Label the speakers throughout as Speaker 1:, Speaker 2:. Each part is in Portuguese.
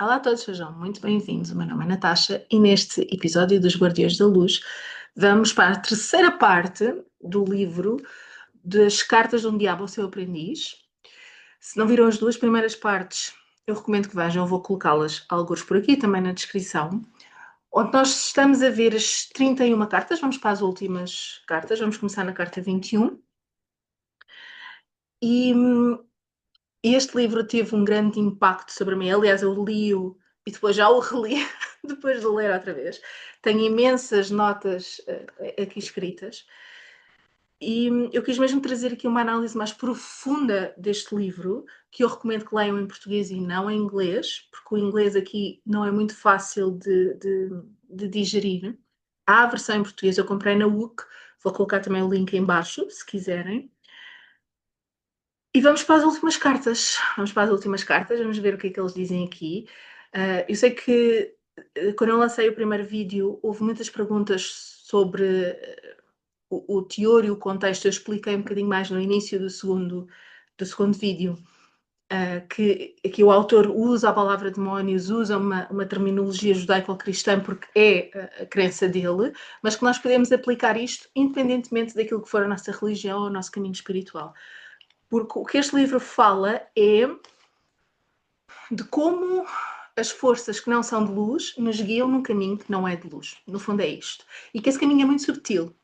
Speaker 1: Olá a todos, sejam muito bem-vindos. O meu nome é Natasha e neste episódio dos Guardiões da Luz vamos para a terceira parte do livro das Cartas de um Diabo ao Seu Aprendiz. Se não viram as duas primeiras partes, eu recomendo que vejam, eu vou colocá-las algures por aqui, também na descrição, onde nós estamos a ver as 31 cartas. Vamos para as últimas cartas, vamos começar na carta 21. E este livro teve um grande impacto sobre mim. Aliás, eu li-o e depois já o reli, depois de ler outra vez. Tenho imensas notas aqui escritas. E eu quis mesmo trazer aqui uma análise mais profunda deste livro, que eu recomendo que leiam em português e não em inglês, porque o inglês aqui não é muito fácil de digerir. Há a versão em português, eu comprei na UC, vou colocar também o link em baixo, se quiserem. E vamos para as últimas cartas. Vamos para as últimas cartas, vamos ver o que é que eles dizem aqui. Eu sei que quando eu lancei o primeiro vídeo, houve muitas perguntas sobre o teor e o contexto. Eu expliquei um bocadinho mais no início do segundo vídeo, que o autor usa a palavra demónios, usa uma terminologia judaico-cristã porque é a crença dele, mas que nós podemos aplicar isto independentemente daquilo que for a nossa religião ou o nosso caminho espiritual. Porque o que este livro fala é de como as forças que não são de luz nos guiam num caminho que não é de luz. No fundo é isto. E que esse caminho é muito subtil,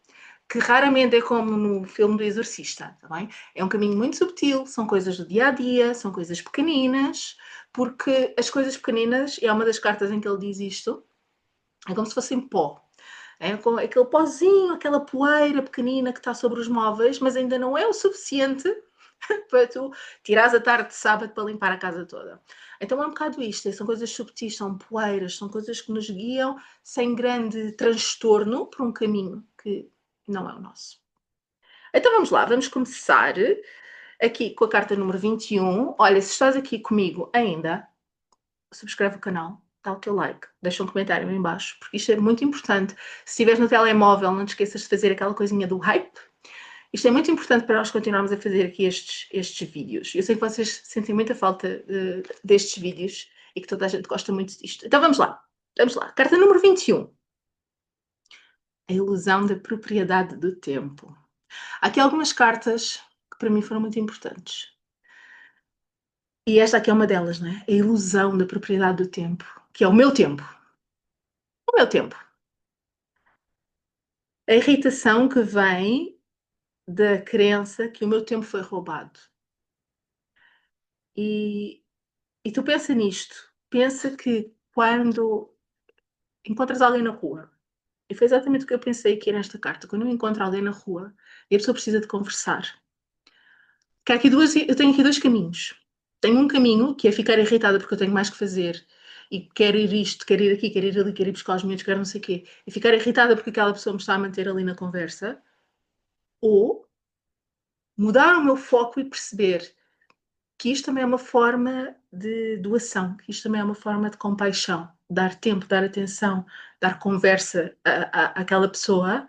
Speaker 1: que raramente é como no filme do Exorcista, tá bem? É um caminho muito subtil, são coisas do dia-a-dia, são coisas pequeninas, porque as coisas pequeninas, e é uma das cartas em que ele diz isto, é como se fossem pó. É aquele pozinho, aquela poeira pequenina que está sobre os móveis, mas ainda não é o suficiente para tu tirares a tarde de sábado para limpar a casa toda. Então é um bocado isto, são coisas subtis, são poeiras, são coisas que nos guiam sem grande transtorno por um caminho que não é o nosso. Então vamos lá, vamos começar aqui com a carta número 21. Olha, se estás aqui comigo ainda, subscreve o canal, dá o teu like, deixa um comentário aí em baixo, porque isto é muito importante. Se estiveres no telemóvel, não te esqueças de fazer aquela coisinha do hype. Isto é muito importante para nós continuarmos a fazer aqui estes vídeos. Eu sei que vocês sentem muita falta destes vídeos e que toda a gente gosta muito disto. Então vamos lá. Vamos lá. Carta número 21. A ilusão da propriedade do tempo. Há aqui algumas cartas que para mim foram muito importantes. E esta aqui é uma delas, não é? A ilusão da propriedade do tempo, que é o meu tempo. O meu tempo. A irritação que vem da crença que o meu tempo foi roubado. E tu pensa nisto. Pensa que quando encontras alguém na rua, e foi exatamente o que eu pensei aqui nesta carta, quando eu encontro alguém na rua e a pessoa precisa de conversar, que eu tenho aqui dois caminhos. Tenho um caminho que é ficar irritada porque eu tenho mais que fazer e quero ir isto, quero ir aqui, quero ir ali, quero ir buscar os miúdos, quero não sei o quê, e ficar irritada porque aquela pessoa me está a manter ali na conversa, ou mudar o meu foco e perceber que isto também é uma forma de doação, que isto também é uma forma de compaixão, dar tempo, dar atenção, dar conversa àquela pessoa,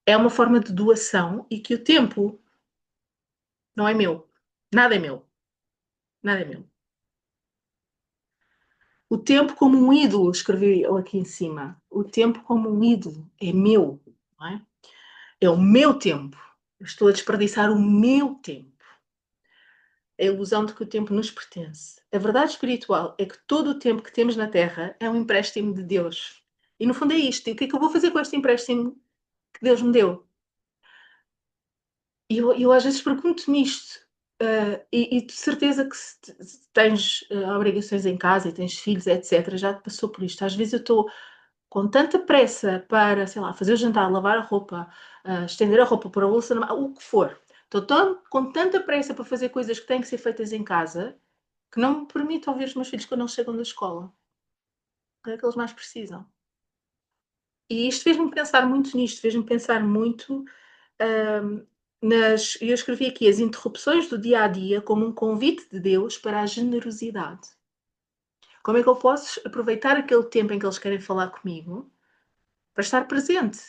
Speaker 1: é uma forma de doação e que o tempo não é meu, nada é meu, nada é meu. O tempo como um ídolo, escrevi eu aqui em cima, o tempo como um ídolo, é meu, não é? É o meu tempo, eu estou a desperdiçar o meu tempo. A ilusão de que o tempo nos pertence. A verdade espiritual é que todo o tempo que temos na Terra é um empréstimo de Deus. E no fundo é isto. E o que é que eu vou fazer com este empréstimo que Deus me deu? E eu às vezes pergunto-me isto. E de certeza que se tens obrigações em casa e tens filhos, etc., já te passou por isto. Às vezes eu estou com tanta pressa para, sei lá, fazer o jantar, lavar a roupa, estender a roupa, pôr a louça, o que for. Estou com tanta pressa para fazer coisas que têm que ser feitas em casa que não me permite ouvir os meus filhos quando eles chegam da escola. É que eles mais precisam. E isto fez-me pensar muito nisto, fez-me pensar muito eu escrevi aqui as interrupções do dia a dia como um convite de Deus para a generosidade. Como é que eu posso aproveitar aquele tempo em que eles querem falar comigo para estar presente?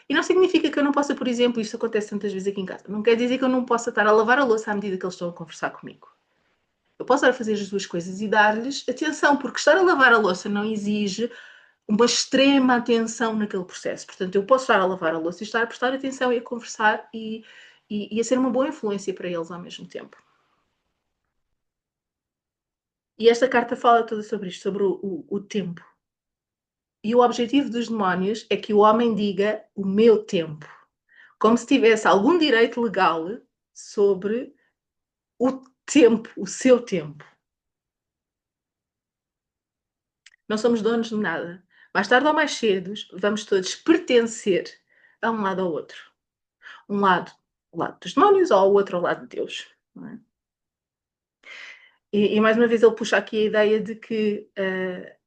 Speaker 1: E não significa que eu não possa, por exemplo, isto acontece tantas vezes aqui em casa, não quer dizer que eu não possa estar a lavar a louça à medida que eles estão a conversar comigo. Eu posso estar a fazer as duas coisas e dar-lhes atenção, porque estar a lavar a louça não exige uma extrema atenção naquele processo. Portanto, eu posso estar a lavar a louça e estar a prestar atenção e a conversar e a ser uma boa influência para eles ao mesmo tempo. E esta carta fala toda sobre isto, sobre o tempo. E o objetivo dos demónios é que o homem diga o meu tempo, como se tivesse algum direito legal sobre o tempo, o seu tempo. Não somos donos de nada. Mais tarde ou mais cedo, vamos todos pertencer a um lado ou outro. Um lado, o lado dos demónios, ou o outro, ao lado de Deus. Não é? E mais uma vez ele puxa aqui a ideia de que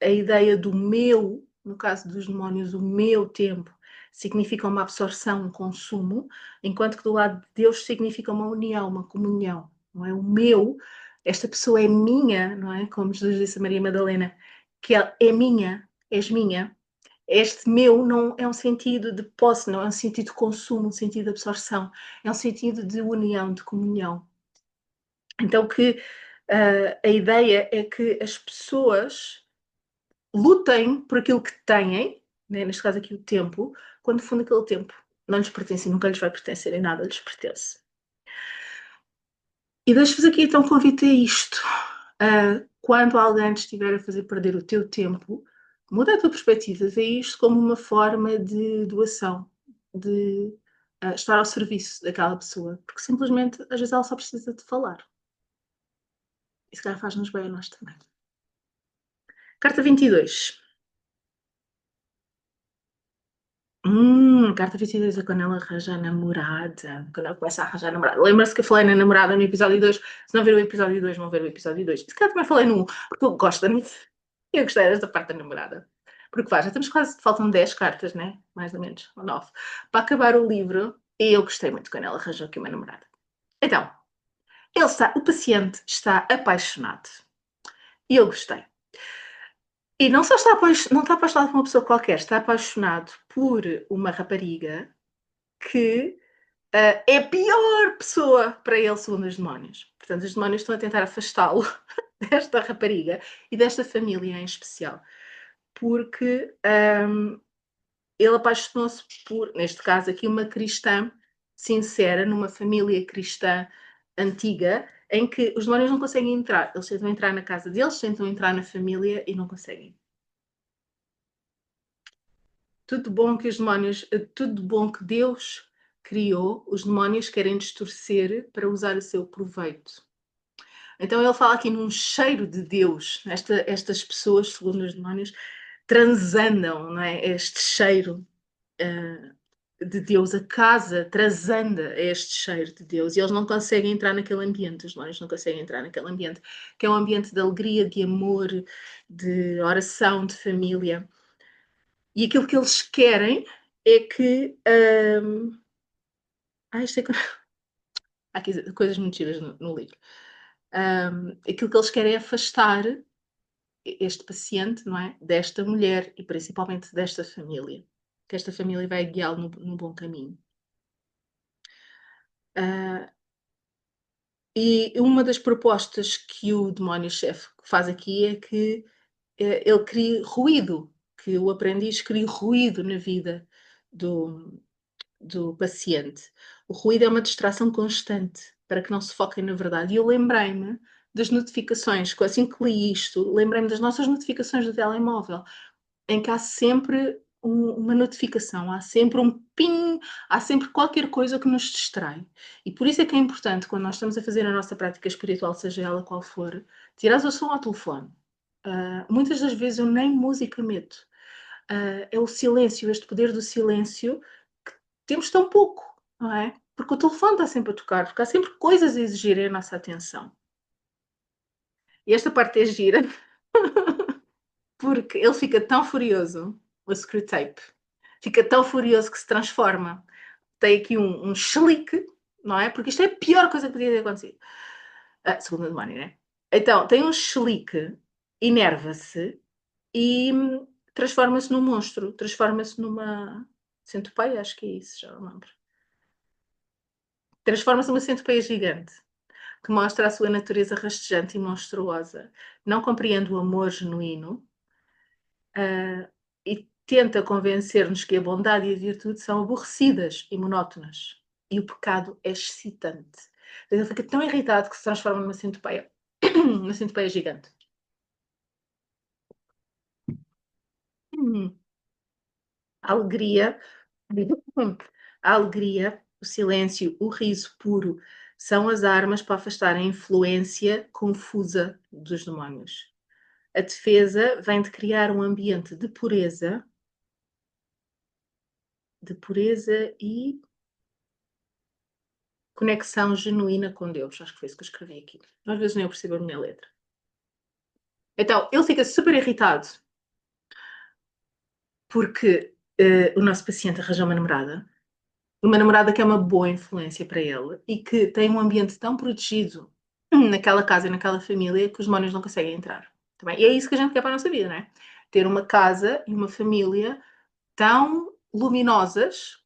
Speaker 1: a ideia do meu, no caso dos demónios, o meu tempo, significa uma absorção, um consumo, enquanto que do lado de Deus significa uma união, uma comunhão. Não é? O meu, esta pessoa é minha, não é? Como Jesus disse a Maria Madalena, que ela é minha, és minha. Este meu não é um sentido de posse, não é um sentido de consumo, um sentido de absorção, é um sentido de união, de comunhão. Então que a ideia é que as pessoas lutem por aquilo que têm, né? Neste caso aqui o tempo, quando no fundo aquele tempo não lhes pertence e nunca lhes vai pertencer em nada lhes pertence. E deixo-vos aqui então convite a isto. Quando alguém te estiver a fazer perder o teu tempo, muda a tua perspectiva, vê isto como uma forma de doação, de estar ao serviço daquela pessoa, porque simplesmente às vezes ela só precisa de falar. E se calhar faz-nos bem a nós também. Carta 22. Carta 22 é quando ela arranja a namorada. Quando ela começa a arranjar a namorada. Lembra-se que eu falei na namorada no episódio 2. Se não ver o episódio 2, vão ver o episódio 2. E se calhar também falei no 1, porque eu gosto da. Eu gostei desta parte da namorada. Porque já temos quase, faltam 10 cartas, né? Mais ou menos, ou 9. Para acabar o livro, e eu gostei muito quando ela arranjou aqui uma namorada. Então, o paciente está apaixonado. E eu gostei. E não só não está apaixonado por uma pessoa qualquer, está apaixonado por uma rapariga que é a pior pessoa para ele, segundo os demónios. Portanto, os demónios estão a tentar afastá-lo desta rapariga e desta família em especial. Porque ele apaixonou-se por, neste caso aqui, uma cristã sincera, numa família cristã antiga, em que os demónios não conseguem entrar. Eles tentam entrar na casa deles, tentam entrar na família e não conseguem. Tudo bom que os demónios, tudo bom que Deus criou, os demónios querem distorcer para usar a seu proveito. Então ele fala aqui num cheiro de Deus. Estas pessoas, segundo os demónios, transandam, não é? Este cheiro de Deus, a casa transanda este cheiro de Deus e eles não conseguem entrar naquele ambiente, os demónios não conseguem entrar naquele ambiente, que é um ambiente de alegria, de amor, de oração, de família. E aquilo que eles querem é que. Isto é... Há aqui coisas muito giras no livro. Aquilo que eles querem é afastar este paciente, não é? Desta mulher e principalmente desta família. Que esta família vai guiá-lo no bom caminho. E uma das propostas que o demónio-chefe faz aqui é que ele crie ruído, que o aprendiz crie ruído na vida do paciente. O ruído é uma distração constante para que não se foquem na verdade. E eu lembrei-me das notificações, assim que li isto, lembrei-me das nossas notificações do telemóvel, em que há sempre uma notificação, há sempre um ping, há sempre qualquer coisa que nos distrai. E por isso é que é importante, quando nós estamos a fazer a nossa prática espiritual, seja ela qual for, tirar o som ao telefone. Muitas das vezes eu nem música meto. É o silêncio, este poder do silêncio, que temos tão pouco, não é? Porque o telefone está sempre a tocar, porque há sempre coisas a exigirem a nossa atenção. E esta parte é gira, porque ele fica tão furioso, o Screwtape, fica tão furioso que se transforma. Tem aqui um chilique, não é? Porque isto é a pior coisa que podia ter acontecido. Segundo o demónio, né? Então, tem um chilique, enerva-se e transforma-se num monstro, transforma-se numa centopeia, acho que é isso, já não lembro. Transforma-se numa centopeia gigante. que mostra a sua natureza rastejante e monstruosa. Não compreende o amor genuíno e tenta convencer-nos que a bondade e a virtude são aborrecidas e monótonas. E o pecado é excitante. Ele fica tão irritado que se transforma numa centopeia, uma centopeia gigante. A alegria, a alegria, o silêncio, o riso puro são as armas para afastar a influência confusa dos demónios. A defesa vem de criar um ambiente de pureza e conexão genuína com Deus. Acho que foi isso que eu escrevi aqui. Às vezes nem eu percebo a minha letra. Então, ele fica super irritado porque o nosso paciente arranjou uma namorada que é uma boa influência para ele e que tem um ambiente tão protegido naquela casa e naquela família que os demónios não conseguem entrar. Também. E é isso que a gente quer para a nossa vida, não é? Ter uma casa e uma família tão luminosas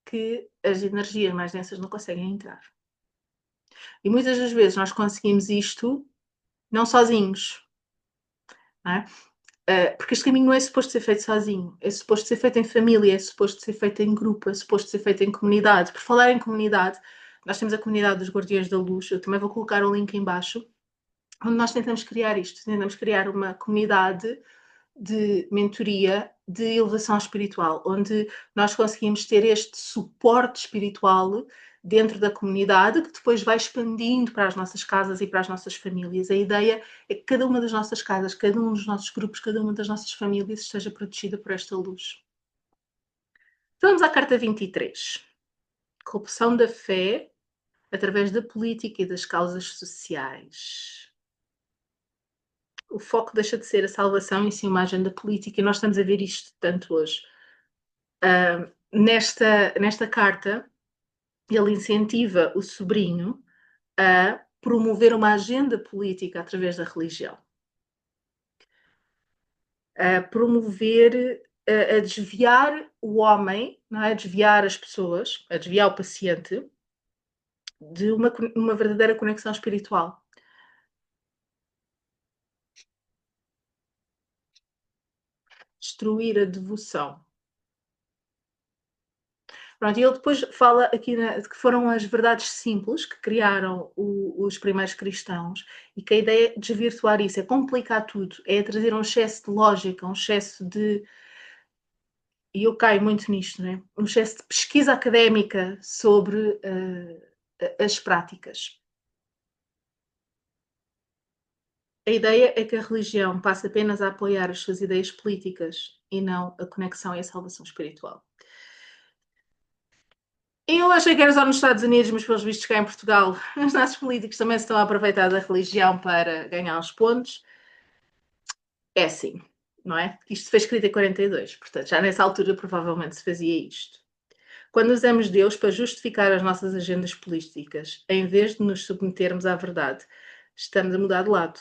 Speaker 1: que as energias mais densas não conseguem entrar. E muitas das vezes nós conseguimos isto não sozinhos, não é? Porque este caminho não é suposto ser feito sozinho, é suposto ser feito em família, é suposto ser feito em grupo, é suposto ser feito em comunidade. Por falar em comunidade, nós temos a comunidade dos Guardiões da Luz, eu também vou colocar o link em baixo, onde nós tentamos criar isto, tentamos criar uma comunidade de mentoria, de elevação espiritual, onde nós conseguimos ter este suporte espiritual dentro da comunidade, que depois vai expandindo para as nossas casas e para as nossas famílias. A ideia é que cada uma das nossas casas, cada um dos nossos grupos, cada uma das nossas famílias esteja protegida por esta luz. Então vamos à carta 23. Corrupção da fé através da política e das causas sociais. O foco deixa de ser a salvação e sim uma agenda política, e nós estamos a ver isto tanto hoje. Nesta carta, ele incentiva o sobrinho a promover uma agenda política através da religião, a promover, a desviar o homem, não é? A desviar as pessoas, a desviar o paciente de uma verdadeira conexão espiritual. Destruir a devoção. Pronto, e ele depois fala aqui que foram as verdades simples que criaram os primeiros cristãos e que a ideia é desvirtuar isso, é complicar tudo, é trazer um excesso de lógica, um excesso de. E eu caio muito nisto, não é? Um excesso de pesquisa académica sobre as práticas. A ideia é que a religião passe apenas a apoiar as suas ideias políticas e não a conexão e a salvação espiritual. Eu achei que era só nos Estados Unidos, mas pelos vistos cá em Portugal, os nossos políticos também se estão a aproveitar da religião para ganhar uns pontos. É assim, não é? Isto foi escrito em 42, portanto, já nessa altura provavelmente se fazia isto. Quando usamos Deus para justificar as nossas agendas políticas, em vez de nos submetermos à verdade, estamos a mudar de lado.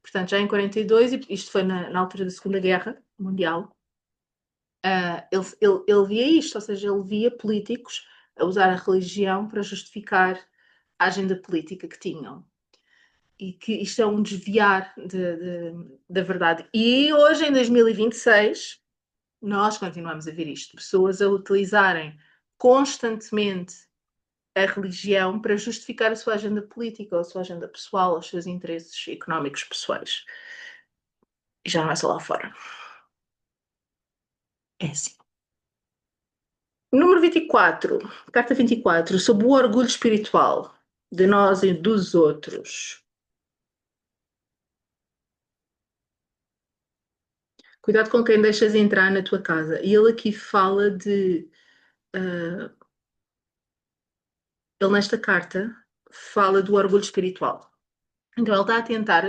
Speaker 1: Portanto, já em 42, e isto foi na altura da Segunda Guerra Mundial, ele via isto, ou seja, ele via políticos a usar a religião para justificar a agenda política que tinham. E que isto é um desviar da verdade. E hoje, em 2026, nós continuamos a ver isto. Pessoas a utilizarem constantemente a religião para justificar a sua agenda política, ou a sua agenda pessoal, os seus interesses económicos pessoais. E já não é só lá fora. É assim. Número 24, carta 24, sobre o orgulho espiritual de nós e dos outros. Cuidado com quem deixas entrar na tua casa. E ele aqui fala de. Ele, nesta carta, fala do orgulho espiritual. Então, ele está a tentar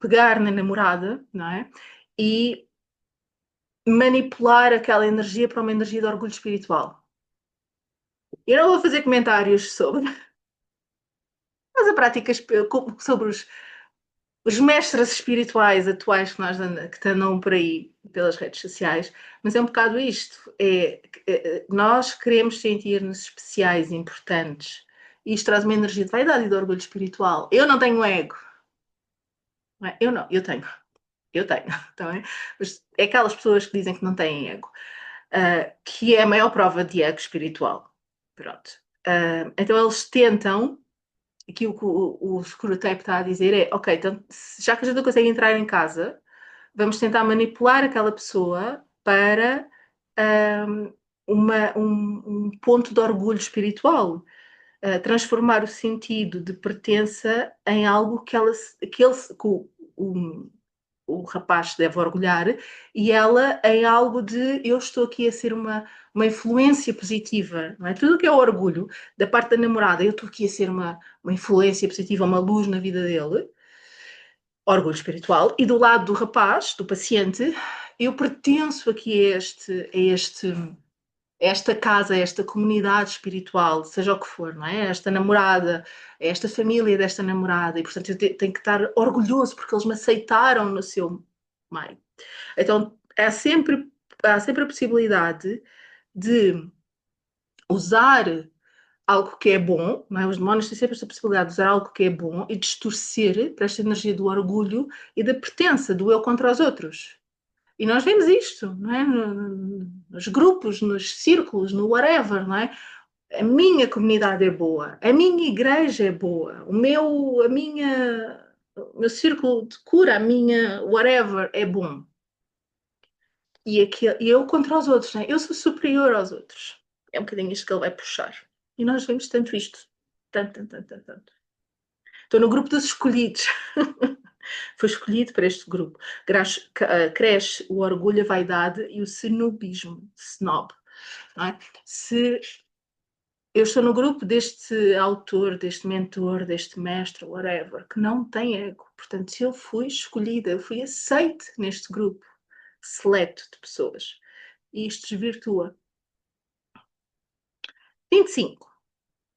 Speaker 1: pegar na namorada, não é? E manipular aquela energia para uma energia de orgulho espiritual. Eu não vou fazer comentários sobre mas a prática sobre os mestres espirituais atuais que andam por aí pelas redes sociais, mas é um bocado isto, nós queremos sentir-nos especiais, importantes, E isto traz uma energia de vaidade e de orgulho espiritual. Eu não tenho ego. Não é? Eu não, eu tenho. Eu tenho, também. Mas é aquelas pessoas que dizem que não têm ego, que é a maior prova de ego espiritual. Pronto. Então eles tentam, aqui o que o Screwtape está a dizer é, ok, então, já que a gente não consegue entrar em casa, vamos tentar manipular aquela pessoa para um ponto de orgulho espiritual. Transformar o sentido de pertença em algo que o rapaz deve orgulhar e ela em algo de eu estou aqui a ser uma influência positiva, não é? Tudo o que é o orgulho da parte da namorada, eu estou aqui a ser uma influência positiva, uma luz na vida dele, orgulho espiritual, e do lado do rapaz, do paciente, eu pertenço aqui a esta casa, a esta comunidade espiritual, seja o que for, não é? Esta namorada, esta família desta namorada, e portanto eu tenho que estar orgulhoso porque eles me aceitaram no seu meio. Então há sempre a possibilidade de usar algo que é bom, não é? Os demónios têm sempre esta possibilidade de usar algo que é bom e distorcer para esta energia do orgulho e da pertença, do eu contra os outros. E nós vemos isto, não é? Nos grupos, nos círculos, no whatever, não é? A minha comunidade é boa, a minha igreja é boa, o meu círculo de cura, a minha whatever é bom. E eu contra os outros, não é? Eu sou superior aos outros. É um bocadinho isto que ele vai puxar. E nós vemos tanto isto. Tanto, tanto, tanto, tanto, tanto. Estou no grupo dos escolhidos. Foi escolhido para este grupo. Cresce o orgulho, a vaidade e o snobismo. Snob. Não é? Se eu estou no grupo deste autor, deste mentor, deste mestre, whatever, que não tem ego. Portanto, se eu fui escolhida, eu fui aceite neste grupo seleto de pessoas. E isto desvirtua. 25.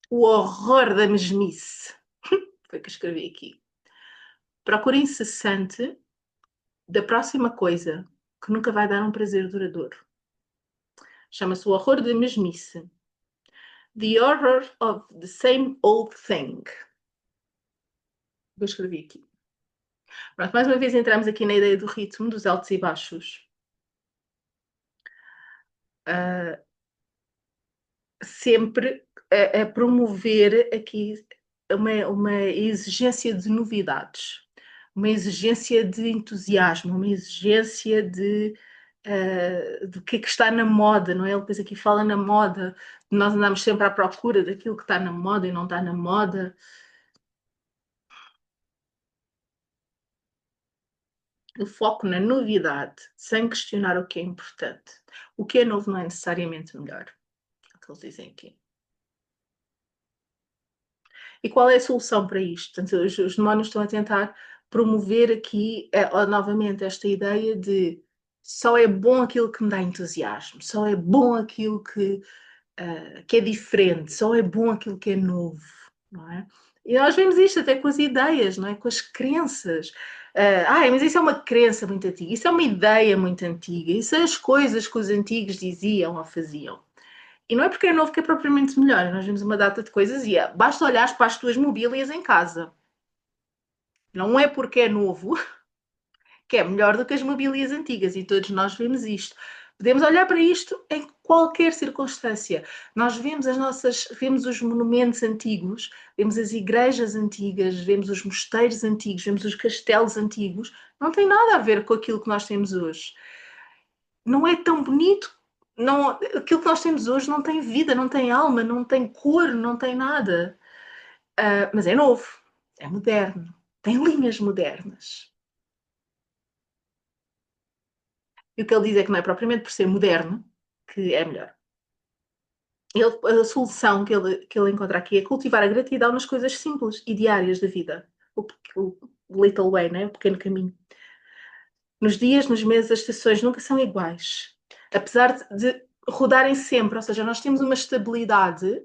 Speaker 1: O horror da mesmice. Foi o que eu escrevi aqui. Procura incessante da próxima coisa que nunca vai dar um prazer duradouro. Chama-se o horror da mesmice. The horror of the same old thing. Eu escrevi aqui. Pronto, mais uma vez entramos aqui na ideia do ritmo, dos altos e baixos. Sempre a promover aqui uma exigência de novidades, uma exigência de entusiasmo, uma exigência do que é que está na moda, não é? Ele depois aqui fala na moda, nós andamos sempre à procura daquilo que está na moda e não está na moda. O foco na novidade, sem questionar o que é importante. O que é novo não é necessariamente melhor. É o que eles dizem aqui. E qual é a solução para isto? Portanto, os demónios estão a tentar promover aqui novamente esta ideia de só é bom aquilo que me dá entusiasmo, só é bom aquilo que é diferente, só é bom aquilo que é novo, não é? E nós vemos isto até com as ideias, não é? Com as crenças. Mas isso é uma crença muito antiga, isso é uma ideia muito antiga, isso são as coisas que os antigos diziam ou faziam. E não é porque é novo que é propriamente melhor. Nós vemos uma data de coisas e basta olhar para as tuas mobílias em casa. Não é porque é novo que é melhor do que as mobílias antigas. E todos nós vemos isto. Podemos olhar para isto em qualquer circunstância. Nós vemos os monumentos antigos, vemos as igrejas antigas, vemos os mosteiros antigos, vemos os castelos antigos. Não tem nada a ver com aquilo que nós temos hoje. Não é tão bonito. Não, aquilo que nós temos hoje não tem vida, não tem alma, não tem cor, não tem nada. Mas é novo, é moderno, tem linhas modernas. E o que ele diz é que não é propriamente por ser moderno que é melhor. A solução que ele encontra aqui é cultivar a gratidão nas coisas simples e diárias da vida. O little way, né? O pequeno caminho. Nos dias, nos meses, as estações nunca são iguais. Apesar de rodarem sempre, ou seja, nós temos uma estabilidade,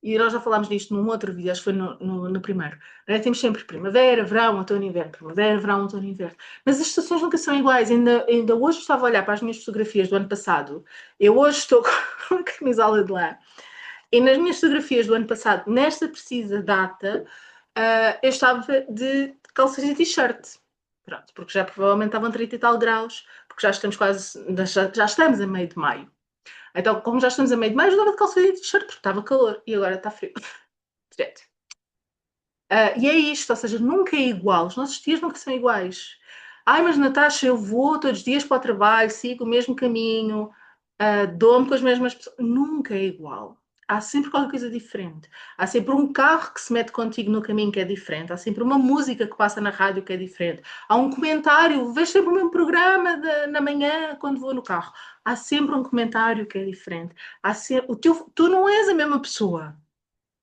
Speaker 1: e nós já falámos disto num outro vídeo, acho que foi no primeiro. Né? Temos sempre primavera, verão, outono e inverno. Primavera, verão, outono e inverno. Mas as estações nunca são iguais. Ainda hoje estava a olhar para as minhas fotografias do ano passado. Eu hoje estou com a camisola de lã. E nas minhas fotografias do ano passado, nesta precisa data, eu estava de calças e t-shirt. Pronto, porque já provavelmente estavam 30 e tal graus, porque já estamos quase, já estamos a meio de maio. Então, como já estamos a meio de maio, eu estava de calças e t-shirt porque estava calor e agora está frio. Direto. E é isto, ou seja, nunca é igual, os nossos dias nunca são iguais. Ai, mas Natasha, eu vou todos os dias para o trabalho, sigo o mesmo caminho, dou-me com as mesmas pessoas. Nunca é igual. Há sempre qualquer coisa diferente. Há sempre um carro que se mete contigo no caminho que é diferente. Há sempre uma música que passa na rádio que é diferente. Há um comentário, vejo sempre o mesmo programa na manhã quando vou no carro. Há sempre um comentário que é diferente. Há sempre, tu não és a mesma pessoa.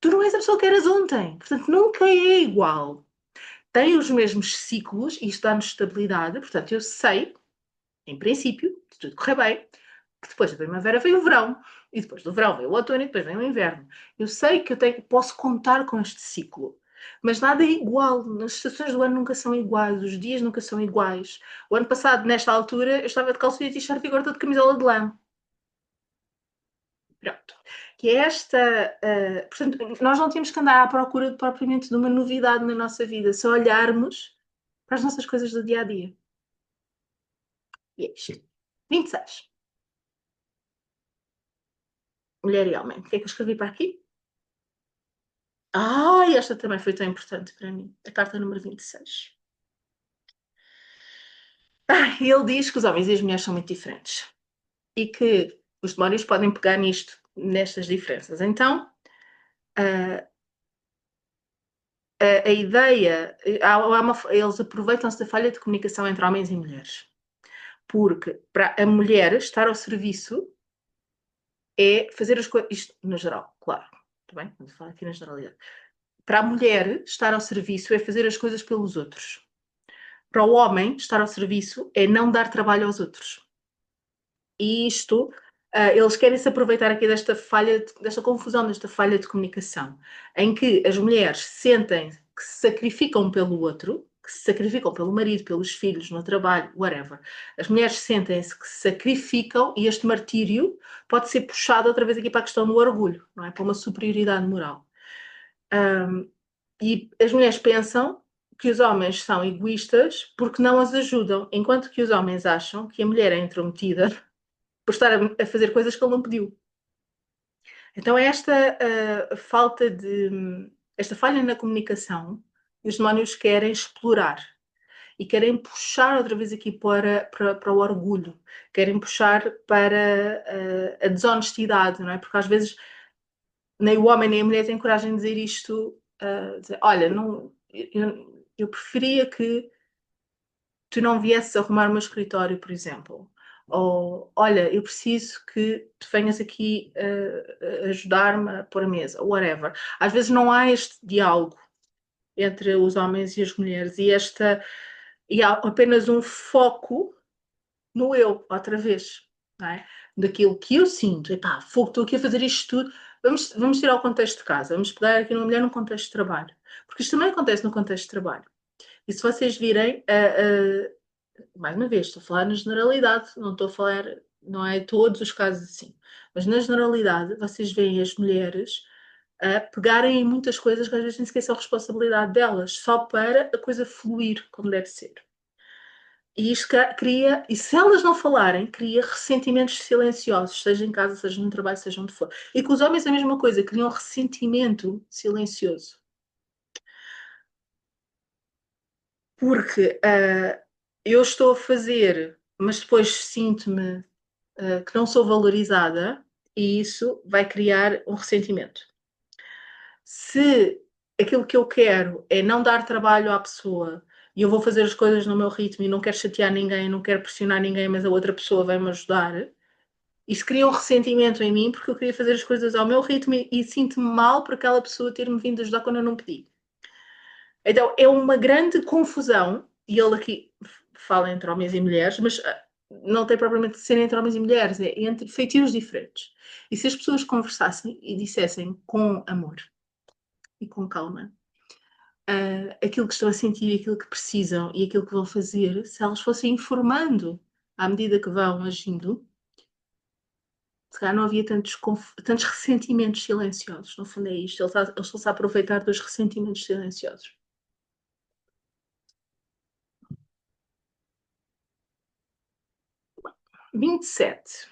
Speaker 1: Tu não és a pessoa que eras ontem. Portanto, nunca é igual. Tem os mesmos ciclos e isto dá-nos estabilidade. Portanto, eu sei, em princípio, se tudo correr bem, que depois da primavera vem o verão. E depois do verão vem o outono e depois vem o inverno. Eu sei que posso contar com este ciclo. Mas nada é igual. As estações do ano nunca são iguais. Os dias nunca são iguais. O ano passado, nesta altura, eu estava de calça e t-shirt e agora estou de camisola de lã. Pronto. Que é esta. Portanto, nós não temos que andar à procura propriamente de uma novidade na nossa vida, só olharmos para as nossas coisas do dia a dia. E é isto. 26. Mulher e homem. O que é que eu escrevi para aqui? Esta também foi tão importante para mim. A carta número 26. Ele diz que os homens e as mulheres são muito diferentes e que os demónios podem pegar nestas diferenças. Então, a ideia. Eles aproveitam-se da falha de comunicação entre homens e mulheres. Porque para a mulher estar ao serviço é fazer as coisas. Isto no geral, claro. Está bem? Vamos falar aqui na generalidade. Para a mulher estar ao serviço é fazer as coisas pelos outros. Para o homem estar ao serviço é não dar trabalho aos outros. E isto, eles querem se aproveitar aqui desta falha, desta confusão, desta falha de comunicação, em que as mulheres sentem que se sacrificam pelo outro, que se sacrificam pelo marido, pelos filhos, no trabalho, whatever. As mulheres sentem-se que se sacrificam e este martírio pode ser puxado outra vez aqui para a questão do orgulho, não é? Para uma superioridade moral. E as mulheres pensam que os homens são egoístas porque não as ajudam, enquanto que os homens acham que a mulher é intrometida por estar a fazer coisas que ele não pediu. Então é esta falta de. Esta falha na comunicação que os demónios querem explorar e querem puxar outra vez aqui para o orgulho, querem puxar para a desonestidade, não é? Porque às vezes nem o homem nem a mulher têm coragem de dizer isto, dizer, olha, não, eu preferia que tu não viesses arrumar o meu escritório, por exemplo. Ou, olha, eu preciso que tu venhas aqui ajudar-me a pôr a mesa, whatever. Às vezes não há este diálogo entre os homens e as mulheres e há apenas um foco no eu, outra vez, não é? Daquilo que eu sinto. Epá, fogo, estou aqui a fazer isto tudo. Vamos tirar o contexto de casa, vamos pegar aqui numa mulher num contexto de trabalho. Porque isto também acontece no contexto de trabalho. E se vocês virem, mais uma vez, estou a falar na generalidade, não estou a falar, não é todos os casos assim, mas na generalidade, vocês veem as mulheres a pegarem em muitas coisas que às vezes nem sequer são responsabilidade delas, só para a coisa fluir como deve ser. E isto cria, e se elas não falarem, cria ressentimentos silenciosos, seja em casa, seja no trabalho, seja onde for. E com os homens é a mesma coisa, criam ressentimento silencioso. Porque eu estou a fazer, mas depois sinto-me que não sou valorizada e isso vai criar um ressentimento. Se aquilo que eu quero é não dar trabalho à pessoa e eu vou fazer as coisas no meu ritmo e não quero chatear ninguém, não quero pressionar ninguém, mas a outra pessoa vai me ajudar, isso cria um ressentimento em mim porque eu queria fazer as coisas ao meu ritmo e sinto-me mal por aquela pessoa ter-me vindo ajudar quando eu não pedi. Então é uma grande confusão, e ele aqui fala entre homens e mulheres, mas não tem propriamente de ser entre homens e mulheres, é entre feitios diferentes. E se as pessoas conversassem e dissessem com amor e com calma aquilo que estão a sentir, aquilo que precisam e aquilo que vão fazer, se elas fossem informando à medida que vão agindo, Se calhar não havia tantos ressentimentos silenciosos. No fundo é isto. Ele está-se a aproveitar dos ressentimentos silenciosos. Vinte e sete.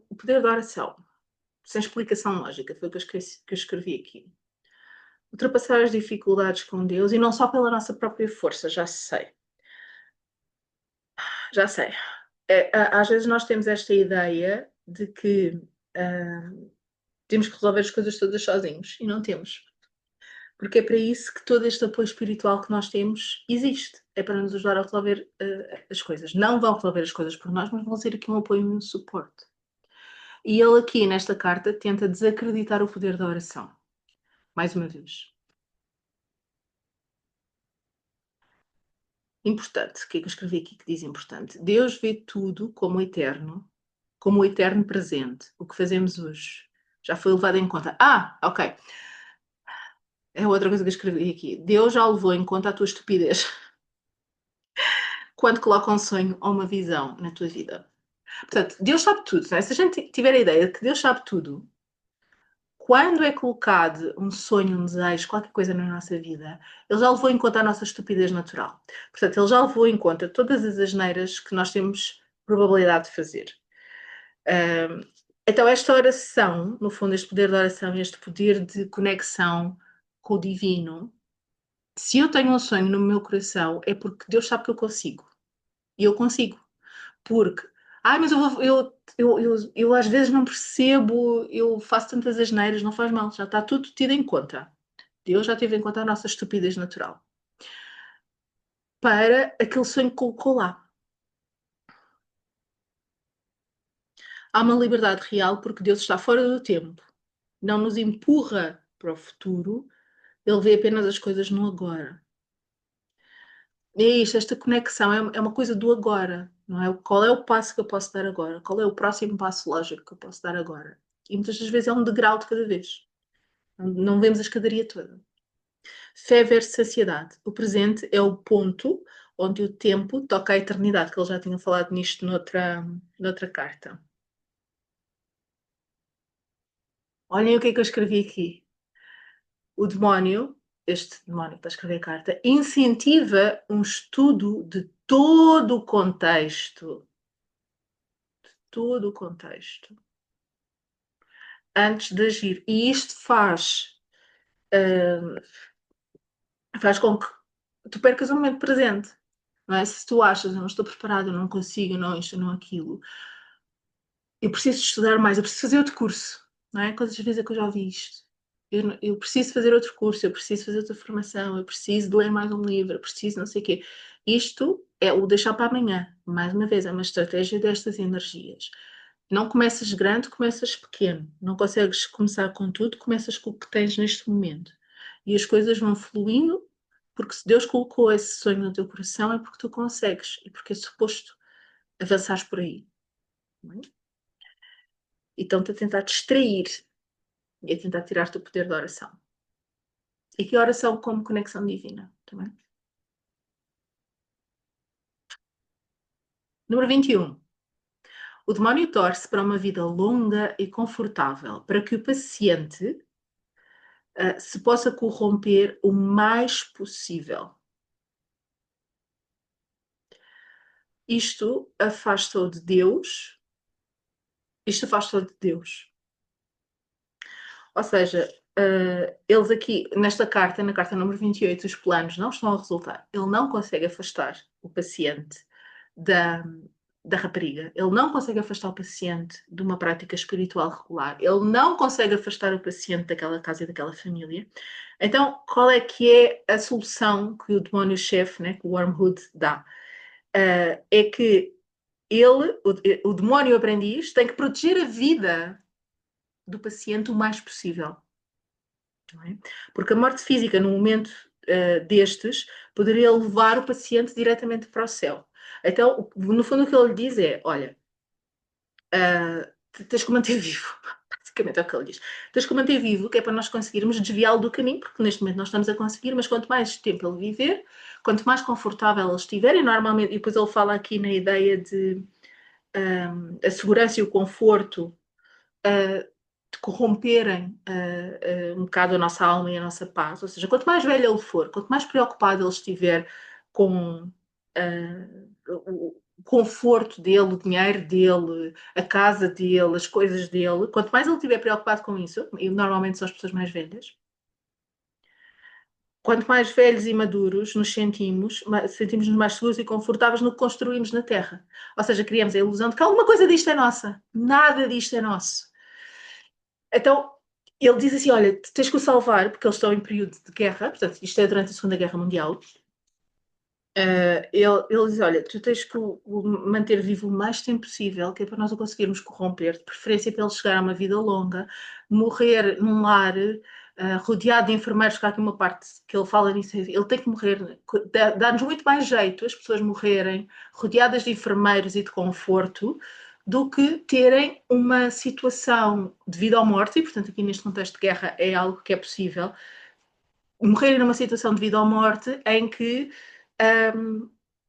Speaker 1: O poder da oração. Sem explicação lógica. Foi o que eu escrevi aqui. Ultrapassar as dificuldades com Deus, e não só pela nossa própria força, já sei. Já sei. Às vezes nós temos esta ideia de que temos que resolver as coisas todas sozinhos, e não temos. Porque é para isso que todo este apoio espiritual que nós temos existe. É para nos ajudar a resolver as coisas. Não vão resolver as coisas por nós, mas vão ser aqui um apoio e um suporte. E ele aqui, nesta carta, tenta desacreditar o poder da oração. Mais uma vez. Importante. O que é que eu escrevi aqui que diz importante? Deus vê tudo como eterno, como o eterno presente. O que fazemos hoje já foi levado em conta. Ok. É outra coisa que eu escrevi aqui. Deus já levou em conta a tua estupidez quando coloca um sonho ou uma visão na tua vida. Portanto, Deus sabe tudo. Não é? Se a gente tiver a ideia de que Deus sabe tudo, quando é colocado um sonho, um desejo, qualquer coisa na nossa vida, Ele já levou em conta a nossa estupidez natural. Portanto, Ele já levou em conta todas as asneiras que nós temos probabilidade de fazer. Então, esta oração, no fundo, este poder da oração, este poder de conexão com o divino, se eu tenho um sonho no meu coração, é porque Deus sabe que eu consigo. E eu consigo. Porque, mas eu às vezes não percebo, eu faço tantas asneiras, não faz mal, já está tudo tido em conta. Deus já teve em conta a nossa estupidez natural. Para aquele sonho que colocou lá. Há uma liberdade real porque Deus está fora do tempo. Não nos empurra para o futuro, Ele vê apenas as coisas no agora. É isto, esta conexão é uma coisa do agora, não é? Qual é o passo que eu posso dar agora? Qual é o próximo passo lógico que eu posso dar agora? E muitas das vezes é um degrau de cada vez. Não vemos a escadaria toda. Fé versus saciedade. O presente é o ponto onde o tempo toca a eternidade, que ele já tinha falado nisto noutra carta. Olhem o que é que eu escrevi aqui. O demónio, este demónio que está a escrever a carta, incentiva um estudo de todo o contexto. De todo o contexto. Antes de agir. E isto faz com que tu percas o momento presente. Não é? Se tu achas, eu não estou preparado, eu não consigo, não isto, não aquilo, eu preciso estudar mais, eu preciso fazer outro curso. Não é? Quantas vezes é que eu já ouvi isto? Eu preciso fazer outro curso, eu preciso fazer outra formação, eu preciso de ler mais um livro, eu preciso não sei o quê. Isto é o deixar para amanhã. Mais uma vez, é uma estratégia destas energias. Não começas grande, começas pequeno. Não consegues começar com tudo, começas com o que tens neste momento. E as coisas vão fluindo, porque se Deus colocou esse sonho no teu coração, é porque tu consegues e porque é suposto avançares por aí. Não é? E estão-te a tentar distrair e a tentar tirar-te o poder da oração. E que a oração como conexão divina também. Número 21. O demónio torce para uma vida longa e confortável, para que o paciente se possa corromper o mais possível. Isto afasta-o de Deus. Isto afasta-o de Deus. Ou seja, eles aqui, nesta carta, na carta número 28, os planos não estão a resultar. Ele não consegue afastar o paciente da rapariga. Ele não consegue afastar o paciente de uma prática espiritual regular. Ele não consegue afastar o paciente daquela casa e daquela família. Então, qual é que é a solução que o demónio-chefe, né, que o Wormwood dá? É que ele, o demónio aprendiz, tem que proteger a vida do paciente o mais possível. Não é? Porque a morte física, no momento destes, poderia levar o paciente diretamente para o céu. Então, no fundo, o que ele diz é: olha, tens que manter vivo. Basicamente é o que ele diz. Tens que o manter vivo, que é para nós conseguirmos desviá-lo do caminho, porque neste momento nós estamos a conseguir, mas quanto mais tempo ele viver, quanto mais confortável ele estiver, e normalmente, e depois ele fala aqui na ideia de a segurança e o conforto de corromperem um bocado a nossa alma e a nossa paz. Ou seja, quanto mais velho ele for, quanto mais preocupado ele estiver com o conforto dele, o dinheiro dele, a casa dele, as coisas dele, quanto mais ele estiver preocupado com isso, e normalmente são as pessoas mais velhas, quanto mais velhos e maduros nos sentimos-nos mais seguros e confortáveis no que construímos na Terra. Ou seja, criamos a ilusão de que alguma coisa disto é nossa. Nada disto é nosso. Então, ele diz assim, olha, tens que o salvar, porque eles estão em período de guerra, portanto, isto é durante a Segunda Guerra Mundial. Ele diz, olha, tu tens que o manter vivo o mais tempo possível, que é para nós o conseguirmos corromper, de preferência para ele chegar a uma vida longa, morrer num lar, rodeado de enfermeiros, que há aqui uma parte que ele fala nisso, ele tem que morrer, dá-nos muito mais jeito as pessoas morrerem rodeadas de enfermeiros e de conforto, do que terem uma situação de vida ou morte, e portanto aqui neste contexto de guerra é algo que é possível, morrerem numa situação de vida ou morte em que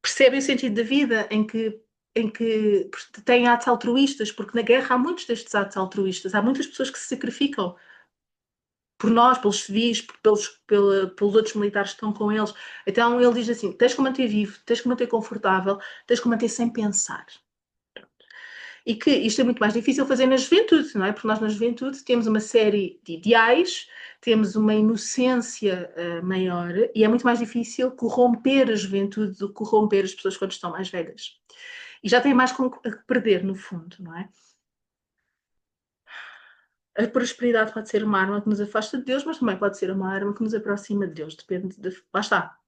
Speaker 1: percebem o sentido da vida, em que têm atos altruístas, porque na guerra há muitos destes atos altruístas, há muitas pessoas que se sacrificam por nós, pelos civis, pelos outros militares que estão com eles. Então ele diz assim, tens que o manter vivo, tens que o manter confortável, tens que o manter sem pensar. E que isto é muito mais difícil fazer na juventude, não é? Porque nós na juventude temos uma série de ideais, temos uma inocência maior e é muito mais difícil corromper a juventude do que corromper as pessoas quando estão mais velhas. E já têm mais a perder, no fundo, não é? A prosperidade pode ser uma arma que nos afasta de Deus, mas também pode ser uma arma que nos aproxima de Deus. Depende de... Lá está.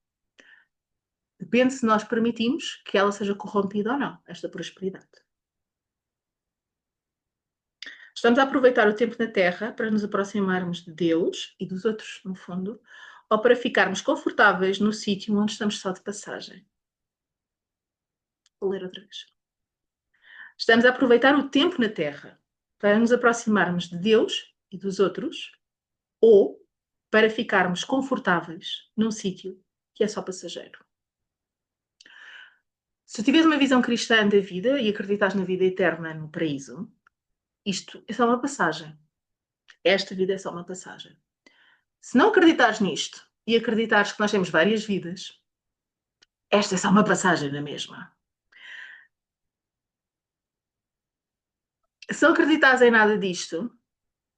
Speaker 1: Depende se nós permitimos que ela seja corrompida ou não, esta prosperidade. Estamos a aproveitar o tempo na Terra para nos aproximarmos de Deus e dos outros, no fundo, ou para ficarmos confortáveis no sítio onde estamos só de passagem. Vou ler outra vez. Estamos a aproveitar o tempo na Terra para nos aproximarmos de Deus e dos outros, ou para ficarmos confortáveis num sítio que é só passageiro. Se tiveres uma visão cristã da vida e acreditas na vida eterna no paraíso, isto é só uma passagem. Esta vida é só uma passagem. Se não acreditares nisto e acreditares que nós temos várias vidas, esta é só uma passagem na mesma. Se não acreditares em nada disto,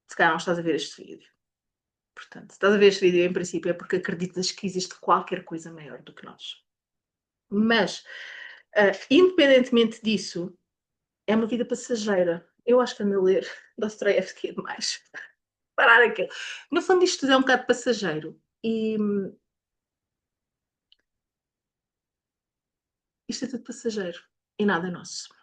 Speaker 1: se calhar não estás a ver este vídeo. Portanto, se estás a ver este vídeo, em princípio, é porque acreditas que existe qualquer coisa maior do que nós. Mas, independentemente disso, é uma vida passageira. Eu acho que ando a ler Dostoiévski demais. Parar aquilo. No fundo, isto tudo é um bocado passageiro. E isto é tudo passageiro. E nada é nosso.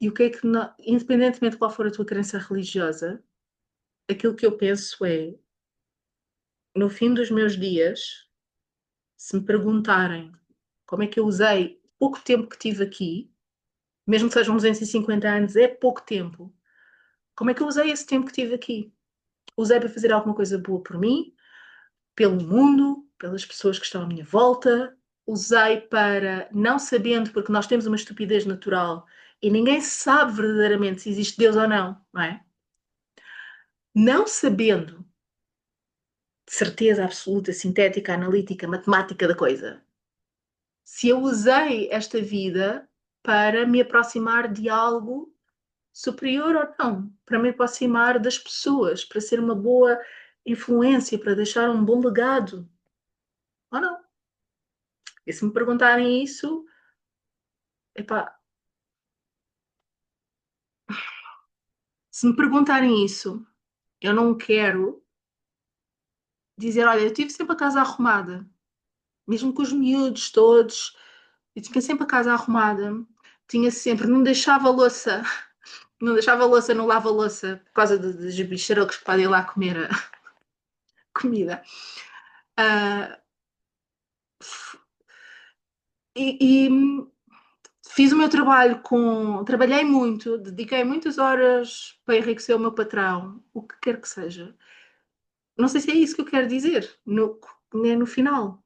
Speaker 1: E o que é que, independentemente de qual for a tua crença religiosa, aquilo que eu penso é, no fim dos meus dias, se me perguntarem como é que eu usei pouco tempo que tive aqui, mesmo que sejam 250 anos, é pouco tempo. Como é que eu usei esse tempo que tive aqui? Usei para fazer alguma coisa boa por mim, pelo mundo, pelas pessoas que estão à minha volta. Usei para, não sabendo, porque nós temos uma estupidez natural e ninguém sabe verdadeiramente se existe Deus ou não, não é? Não sabendo de certeza absoluta, sintética, analítica, matemática da coisa, se eu usei esta vida para me aproximar de algo superior ou não, para me aproximar das pessoas, para ser uma boa influência, para deixar um bom legado, ou não. E se me perguntarem isso, epá, se me perguntarem isso, eu não quero dizer, olha, eu tive sempre a casa arrumada, mesmo com os miúdos todos, eu tinha sempre a casa arrumada, tinha sempre, não deixava louça no lava-louça por causa dos bicharocos que podem ir lá comer a comida. Uh, e fiz o meu trabalho trabalhei muito, dediquei muitas horas para enriquecer o meu patrão, o que quer que seja. Não sei se é isso que eu quero dizer no final.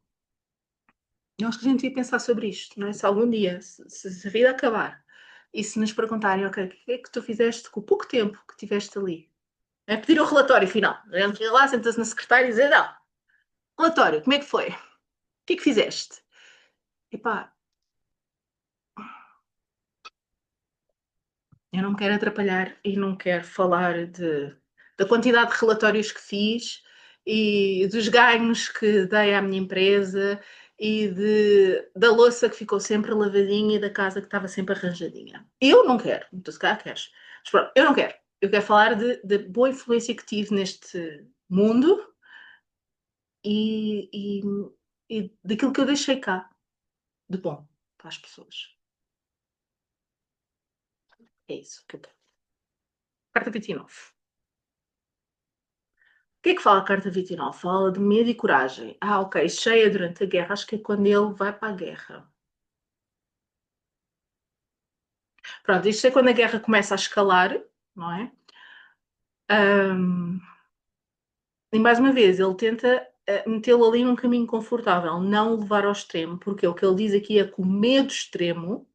Speaker 1: Eu acho que a gente devia pensar sobre isto, não é? Se algum dia, se a vida acabar e se nos perguntarem, ok, o que é que tu fizeste com o pouco tempo que tiveste ali? É pedir o relatório final. A gente chega lá, senta-se na secretária e diz, não, relatório, como é que foi? O que é que fizeste? Epá, eu não quero atrapalhar e não quero falar da quantidade de relatórios que fiz e dos ganhos que dei à minha empresa e da louça que ficou sempre lavadinha e da casa que estava sempre arranjadinha. Eu não quero, tu se calhar queres. Mas pronto, eu não quero. Eu quero falar da boa influência que tive neste mundo e, e, e daquilo que eu deixei cá de bom para as pessoas. É isso que eu quero. Carta 29. O que é que fala a carta 29? Fala de medo e coragem. Ah, ok, cheia durante a guerra. Acho que é quando ele vai para a guerra. Pronto, isto é quando a guerra começa a escalar, não é? Um, e mais uma vez, ele tenta metê-lo ali num caminho confortável, não o levar ao extremo, porque o que ele diz aqui é que o medo extremo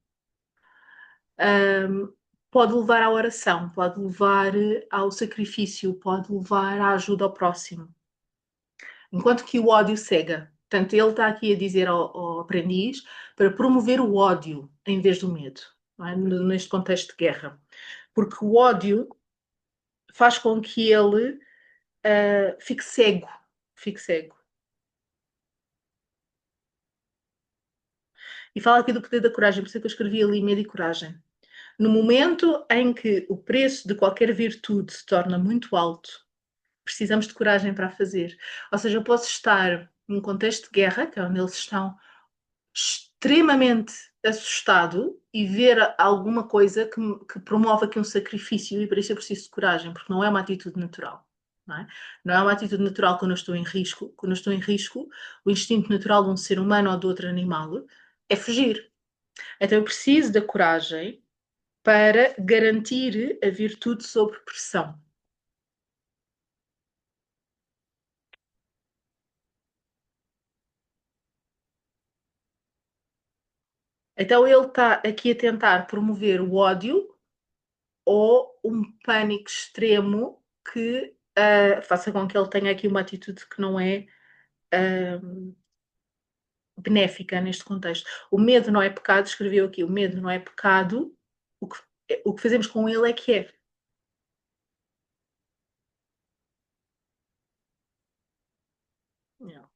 Speaker 1: um, pode levar à oração, pode levar ao sacrifício, pode levar à ajuda ao próximo. Enquanto que o ódio cega. Portanto, ele está aqui a dizer ao aprendiz para promover o ódio em vez do medo, não é? Neste contexto de guerra. Porque o ódio faz com que ele fique cego. Fique cego. E fala aqui do poder da coragem, por isso é que eu escrevi ali medo e coragem. No momento em que o preço de qualquer virtude se torna muito alto, precisamos de coragem para a fazer. Ou seja, eu posso estar num contexto de guerra, que é onde eles estão extremamente assustado e ver alguma coisa que promove aqui um sacrifício e para isso eu preciso de coragem, porque não é uma atitude natural. Não é? Não é uma atitude natural quando eu estou em risco. Quando eu estou em risco, o instinto natural de um ser humano ou de outro animal é fugir. Então eu preciso da coragem para garantir a virtude sob pressão. Então ele está aqui a tentar promover o ódio ou um pânico extremo que faça com que ele tenha aqui uma atitude que não é benéfica neste contexto. O medo não é pecado, escreveu aqui, o medo não é pecado, o que fazemos com ele é que é. Não.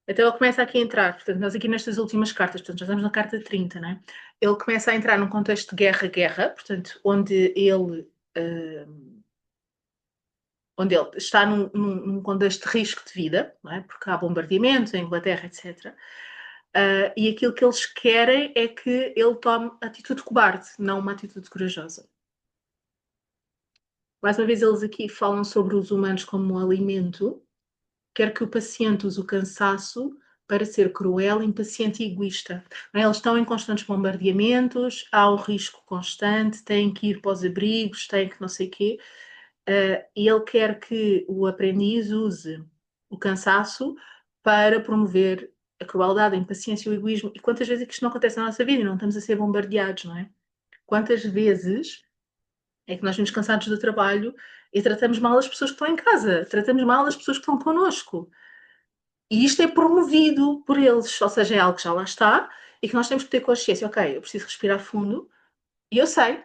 Speaker 1: Então ele começa aqui a entrar, portanto, nós aqui nestas últimas cartas, portanto, já estamos na carta 30, né? Ele começa a entrar num contexto de guerra-guerra, portanto, onde ele está num contexto de risco de vida, não é? Porque há bombardeamentos em Inglaterra, etc. E aquilo que eles querem é que ele tome atitude cobarde, não uma atitude corajosa. Mais uma vez, eles aqui falam sobre os humanos como um alimento, quer que o paciente use o cansaço para ser cruel, impaciente e egoísta. Eles estão em constantes bombardeamentos, há um risco constante, têm que ir para os abrigos, têm que não sei o quê, e ele quer que o aprendiz use o cansaço para promover a crueldade, a impaciência e o egoísmo. E quantas vezes é que isto não acontece na nossa vida e não estamos a ser bombardeados, não é? Quantas vezes é que nós vimos cansados do trabalho e tratamos mal as pessoas que estão em casa, tratamos mal as pessoas que estão connosco. E isto é promovido por eles, ou seja, é algo que já lá está e que nós temos que ter consciência. Ok, eu preciso respirar fundo e eu sei.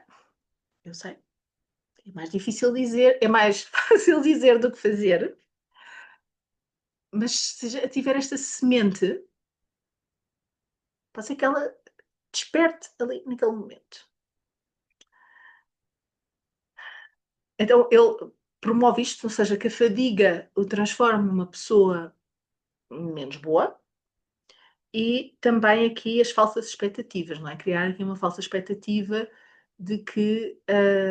Speaker 1: É mais difícil dizer, é mais fácil dizer do que fazer, mas se já tiver esta semente, pode ser que ela desperte ali naquele momento. Então ele promove isto, ou seja, que a fadiga o transforme numa pessoa menos boa e também aqui as falsas expectativas, não é? Criar aqui uma falsa expectativa de que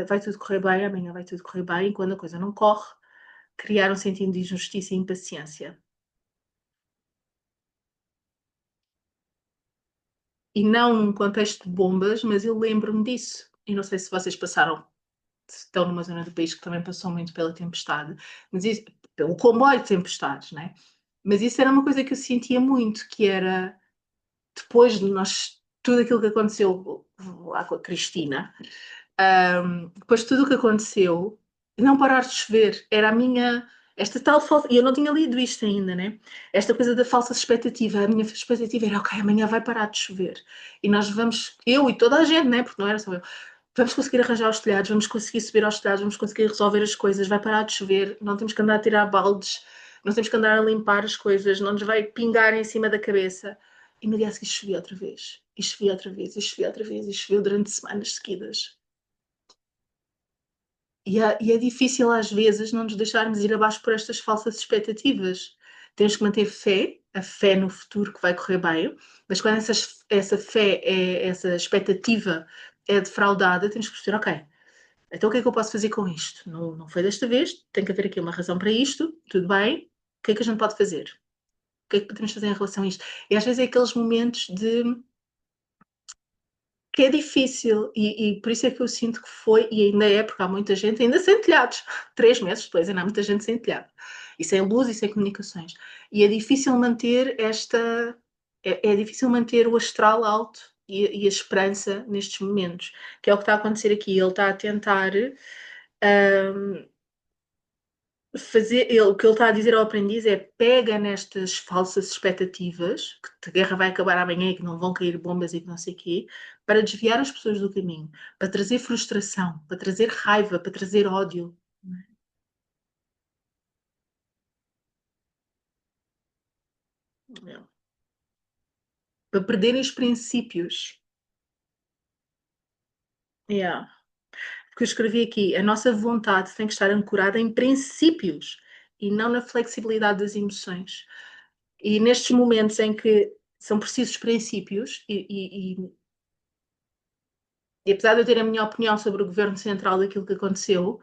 Speaker 1: vai tudo correr bem, amanhã vai tudo correr bem, e quando a coisa não corre, criar um sentido de injustiça e impaciência. e não num contexto de bombas, mas eu lembro-me disso. E não sei se vocês passaram, se estão numa zona do país que também passou muito pela tempestade, mas isso, pelo comboio de tempestades, né? Mas isso era uma coisa que eu sentia muito, que era depois de nós, tudo aquilo que aconteceu lá com a Cristina, depois de tudo o que aconteceu, não parar de chover, era a minha, esta tal falsa, e eu não tinha lido isto ainda, né? Esta coisa da falsa expectativa, a minha expectativa era, ok, amanhã vai parar de chover, e nós vamos, eu e toda a gente, né? Porque não era só eu, vamos conseguir arranjar os telhados, vamos conseguir subir aos telhados, vamos conseguir resolver as coisas, vai parar de chover, não temos que andar a tirar baldes, não temos que andar a limpar as coisas, não nos vai pingar em cima da cabeça. E no dia a seguir chovia outra vez, e chovia outra vez, e chovia outra vez, e choveu durante semanas seguidas. E é difícil às vezes não nos deixarmos ir abaixo por estas falsas expectativas. Temos que manter fé, a fé no futuro que vai correr bem, mas quando essa fé, essa expectativa é defraudada, temos que perceber, ok, então o que é que eu posso fazer com isto? Não, não foi desta vez, tem que haver aqui uma razão para isto, tudo bem, o que é que a gente pode fazer? O que é que podemos fazer em relação a isto? E às vezes é aqueles momentos de que é difícil, e por isso é que eu sinto que foi, e ainda é, porque há muita gente ainda sem telhados. 3 meses depois ainda há muita gente sem telhado. E sem luz e sem comunicações. E é difícil manter esta. É difícil manter o astral alto e a esperança nestes momentos, que é o que está a acontecer aqui. Ele está a tentar fazer, o que ele está a dizer ao aprendiz é pega nestas falsas expectativas, que a guerra vai acabar amanhã e que não vão cair bombas e que não sei o quê, para desviar as pessoas do caminho, para trazer frustração, para trazer raiva, para trazer ódio. Para perderem os princípios. Yeah. Porque eu escrevi aqui, a nossa vontade tem que estar ancorada em princípios e não na flexibilidade das emoções. E nestes momentos em que são precisos princípios, e apesar de eu ter a minha opinião sobre o governo central daquilo que aconteceu,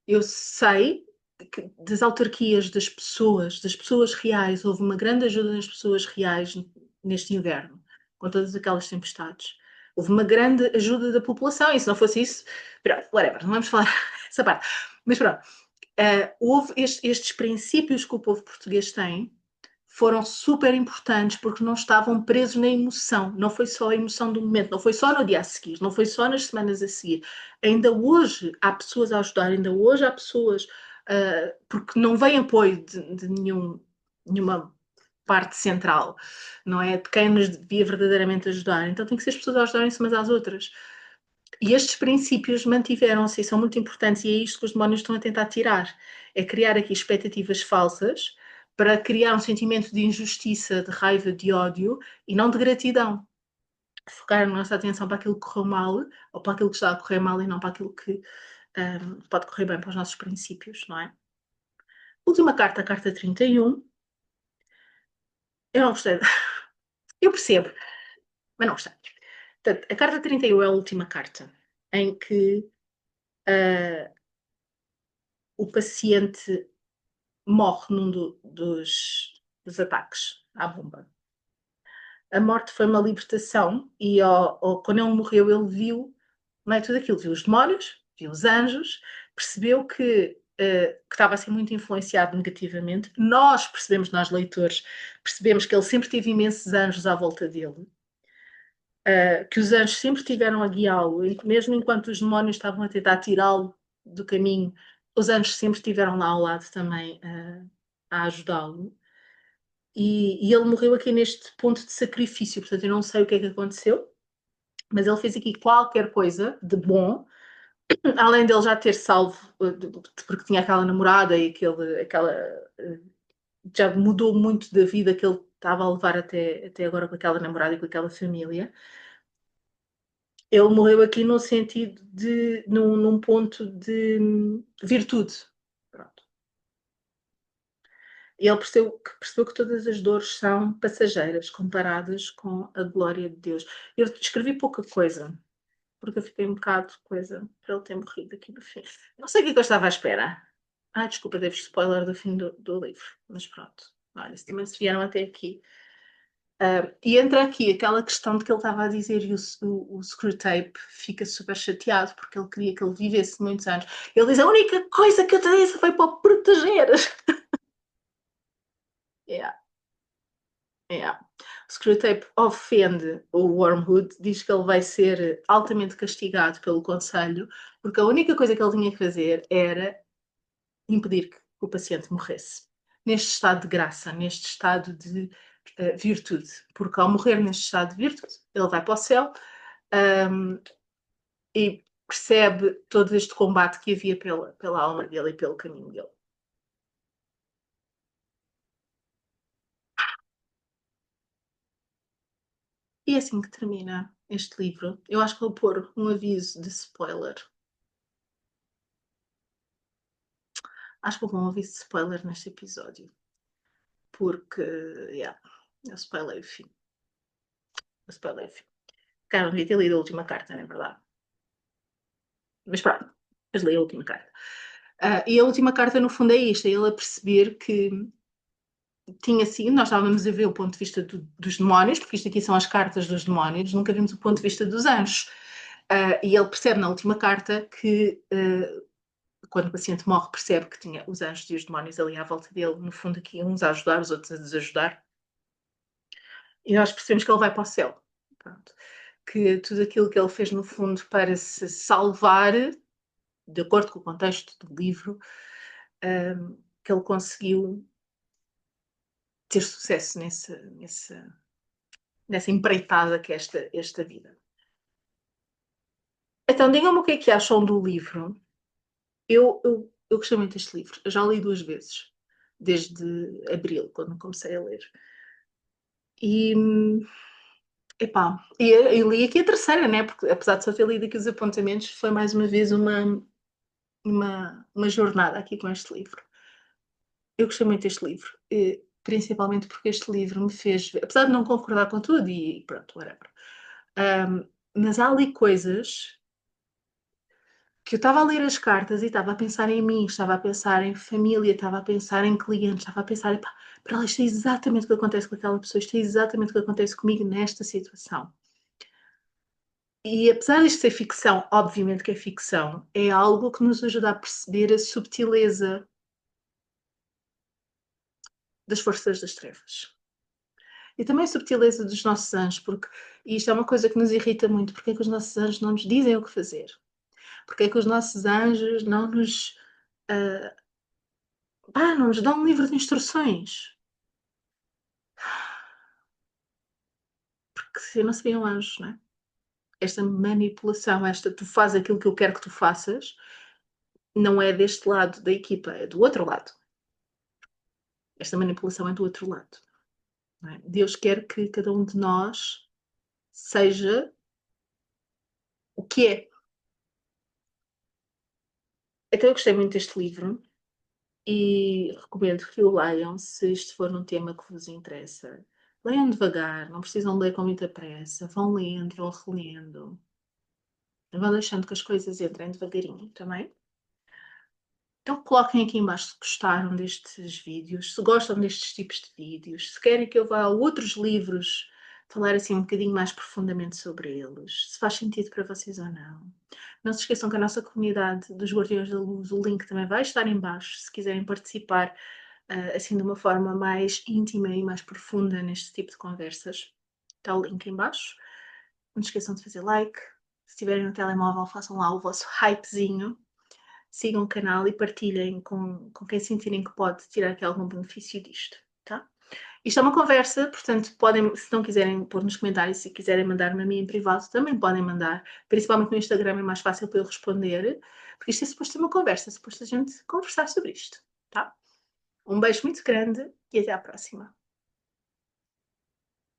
Speaker 1: eu sei que das autarquias, das pessoas reais, houve uma grande ajuda nas pessoas reais neste inverno, com todas aquelas tempestades. Houve uma grande ajuda da população, e se não fosse isso, whatever, não vamos falar essa parte. Mas pronto, houve estes princípios que o povo português tem, foram super importantes porque não estavam presos na emoção. Não foi só a emoção do momento, não foi só no dia a seguir, não foi só nas semanas a seguir. Ainda hoje há pessoas a ajudar, ainda hoje há pessoas, porque não vem apoio de nenhuma parte central, não é? De quem nos devia verdadeiramente ajudar. Então tem que ser as pessoas a ajudarem-se umas às outras. E estes princípios mantiveram-se e são muito importantes, e é isto que os demónios estão a tentar tirar. É criar aqui expectativas falsas para criar um sentimento de injustiça, de raiva, de ódio e não de gratidão. Focar a nossa atenção para aquilo que correu mal ou para aquilo que está a correr mal e não para aquilo que pode correr bem para os nossos princípios, não é? Última carta, a carta 31. Eu não gostei. Eu percebo, mas não gostei. Portanto, a carta 31 é a última carta em que o paciente morre num dos ataques à bomba. A morte foi uma libertação e quando ele morreu ele viu, não é tudo aquilo, viu os demónios, viu os anjos, percebeu que estava a ser muito influenciado negativamente. Nós percebemos, nós leitores, percebemos que ele sempre teve imensos anjos à volta dele, que os anjos sempre estiveram a guiá-lo, mesmo enquanto os demónios estavam a tentar tirá-lo do caminho, os anjos sempre estiveram lá ao lado também a ajudá-lo. E ele morreu aqui neste ponto de sacrifício, portanto eu não sei o que é que aconteceu, mas ele fez aqui qualquer coisa de bom, além dele já ter salvo, porque tinha aquela namorada e aquela já mudou muito da vida que ele estava a levar até agora com aquela namorada e com aquela família. Ele morreu aqui no sentido num ponto de virtude. Pronto. E ele percebeu que todas as dores são passageiras comparadas com a glória de Deus. Eu escrevi pouca coisa, porque eu fiquei um bocado coisa para ele ter morrido aqui no fim. Não sei o que é que eu estava à espera. Desculpa, devo spoiler do fim do livro, mas pronto. Olha, se também se vieram até aqui. E entra aqui aquela questão de que ele estava a dizer e o Screwtape fica super chateado porque ele queria que ele vivesse muitos anos. Ele diz, a única coisa que eu te disse foi para o proteger. Yeah, yeah. O Screwtape ofende o Wormwood, diz que ele vai ser altamente castigado pelo Conselho, porque a única coisa que ele tinha que fazer era impedir que o paciente morresse. Neste estado de graça, neste estado de virtude. Porque ao morrer neste estado de virtude, ele vai para o céu e percebe todo este combate que havia pela alma dele e pelo caminho dele. E é assim que termina este livro. Eu acho que vou pôr um aviso de spoiler. Acho que vou pôr um aviso de spoiler neste episódio. Porque, yeah, eu spoilei o fim. Eu spoilei o fim. Cara, não devia ter lido a última carta, não é verdade? Mas pronto, mas li a última carta. E a última carta, no fundo, é isto: é ele a perceber que tinha sido, nós estávamos a ver o ponto de vista dos demónios, porque isto aqui são as cartas dos demónios, nunca vimos o ponto de vista dos anjos. E ele percebe na última carta que, quando o paciente morre, percebe que tinha os anjos e os demónios ali à volta dele, no fundo, aqui uns a ajudar, os outros a desajudar. E nós percebemos que ele vai para o céu. Pronto. Que tudo aquilo que ele fez, no fundo, para se salvar, de acordo com o contexto do livro, que ele conseguiu ter sucesso nessa empreitada que é esta vida. Então, digam-me o que acham do livro. Eu gostei muito deste livro. Eu já li 2 vezes, desde abril, quando comecei a ler. E, epá, eu li aqui a terceira, né? Porque apesar de só ter lido aqui os apontamentos, foi mais uma vez uma jornada aqui com este livro. Eu gostei muito deste livro, principalmente porque este livro me fez, apesar de não concordar com tudo e pronto, whatever, mas há ali coisas que eu estava a ler as cartas e estava a pensar em mim, estava a pensar em família, estava a pensar em clientes, estava a pensar, epá, para lá, isto é exatamente o que acontece com aquela pessoa, isto é exatamente o que acontece comigo nesta situação. E apesar disto ser ficção, obviamente que é ficção, é algo que nos ajuda a perceber a subtileza das forças das trevas. E também a subtileza dos nossos anjos, porque isto é uma coisa que nos irrita muito, porque é que os nossos anjos não nos dizem o que fazer? Porque é que os nossos anjos não nos dão um livro de instruções? Porque se não seriam anjos, não é? Esta manipulação, tu fazes aquilo que eu quero que tu faças, não é deste lado da equipa, é do outro lado. Esta manipulação é do outro lado. Não é? Deus quer que cada um de nós seja o que é. Então eu gostei muito deste livro e recomendo que o leiam se este for um tema que vos interessa. Leiam devagar, não precisam ler com muita pressa, vão lendo, vão relendo, vão deixando que as coisas entrem devagarinho também. Então coloquem aqui embaixo se gostaram destes vídeos, se gostam destes tipos de vídeos, se querem que eu vá a outros livros falar assim um bocadinho mais profundamente sobre eles, se faz sentido para vocês ou não. Não se esqueçam que a nossa comunidade dos Guardiões da Luz, o link também vai estar embaixo, se quiserem participar assim de uma forma mais íntima e mais profunda neste tipo de conversas. Está o link embaixo. Não se esqueçam de fazer like. Se tiverem no telemóvel, façam lá o vosso hypezinho. Sigam o canal e partilhem com quem sentirem que pode tirar aqui algum benefício disto, tá? Isto é uma conversa, portanto, podem, se não quiserem pôr nos comentários, se quiserem mandar-me a mim em privado, também podem mandar. Principalmente no Instagram é mais fácil para eu responder, porque isto é suposto ser uma conversa, é suposto a gente conversar sobre isto, tá? Um beijo muito grande e até à próxima.